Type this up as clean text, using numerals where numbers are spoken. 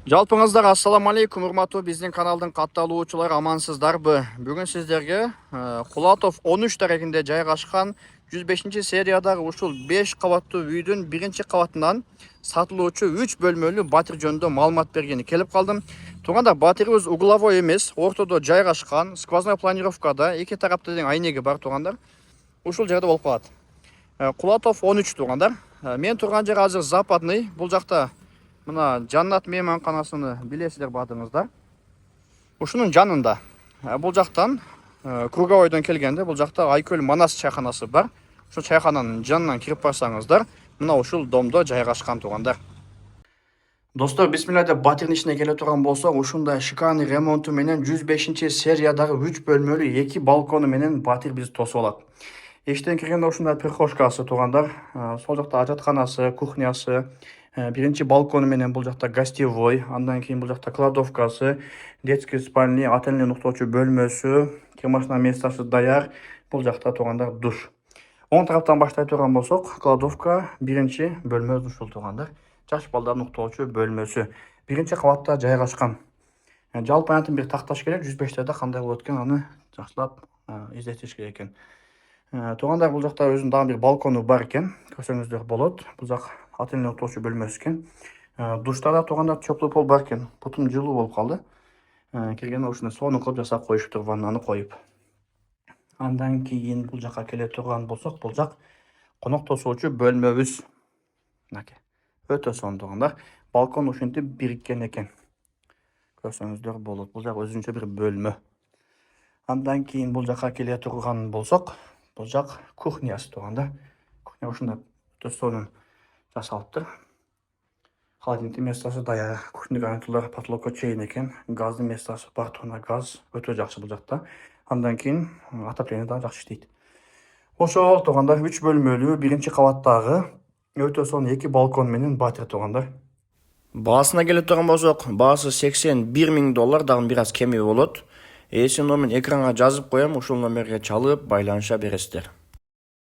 Жалпыңыздар ассаламу алейкум, урматтуу биздин каналдын катталуучулары, амансыздарбы? Бүгүн сиздерге Кулатов 13 дарегинде жайгашкан 105-сериядагы ушул 5 кабаттуу үйдүн биринчи кабатынан сатылуучу 3 бөлмөлүү батир жөнүндө маалымат бергени келип калдым. Туугандар, батирибиз угловой эмес, ортодо жайгашкан, сквозной планировкада, эки тарапта тең айнеги бар туугандар. Ушул жерде болуп калат. Кулатов 13 туугандар. Мен турган жер азыр Западный. Бул жакта мына Жаннат мейманканасыны билесиздер баатыңыздар. Ушунун жанында. Бул жактан Круговойдон келгенде бул жакта Айкөл Манас чайканасы бар. Ошол чайкананын жанынан кирип барсаңыздар, мына ушул домдо жайгашкан туугандар. Достор, бисмилла деп батирдин ичине келе турган болсок, ушундай шикарный ремонту менен 105-сериядагы 3 бөлмөлүү 2 балкону менен батир биз тосуп алат. Эштен киргенде ушундай прихожкасы туугандар, сол жакта ажатканасы, кухнясы, биринчи балкону менен бул жакта гостевой, андан кийин бул жакта кладовкасы, детский спальни, ательный уктоочу бөлмөсү, кирмашина местасы даяр. Бул жакта туугандар душ. Оң тараптан баштай турган болсок, кладовка, биринчи бөлмө ушул туугандар. Жаш балдардын уктоочу бөлмөсү. Биринчи кабатта жайгашкан. Жалпы антын бир такташ керек, 105-терде кандай болот экен, аны жакшылап издетиш керек экен. Туугандар, бул жакта өзүнүн дагы бир балкону бар экен, көрсөңүздөр болот. Бул жак ательный уктоочу бөлмөсү экен. Душтарда туугандар теплый пол бар экен. Бутум жылуу болуп калды. Киргенде ушуну сонун кылып жасап коюшуптур, ваннаны коюп. Андан кийин бул жакка келе турган болсок, бул жак конок тосуучу бөлмөбүз. Мынакей. Өтө сонун туугандар. Балкон ушинтип бириккен экен. Көрсөңүздөр болот. Бул жак өзүнчө бир бөлмө. Андан кийин бул жакка келе турган болсок, бул жак кухнясы туугандар. Кухня ушундай өтө сонун жасалыптыр. Холодильник местасы даяр. Кухня гарнитурлар потолокко чейин экен. Газдын местасы бар, туугандар, газ өтө жакшы бул жакта. Андан кийин отопление да жакшы иштейт. Ошол туугандар 3 бөлмөлүү биринчи кабаттагы өтө сонун 2 балкон менен батир туугандар. Баасына келе турган болсок, баасы $81,000, дагы бир аз кеми болот. Эсин номерин экранга жазып коем, ушул номерге чалып байланыша бересиздер.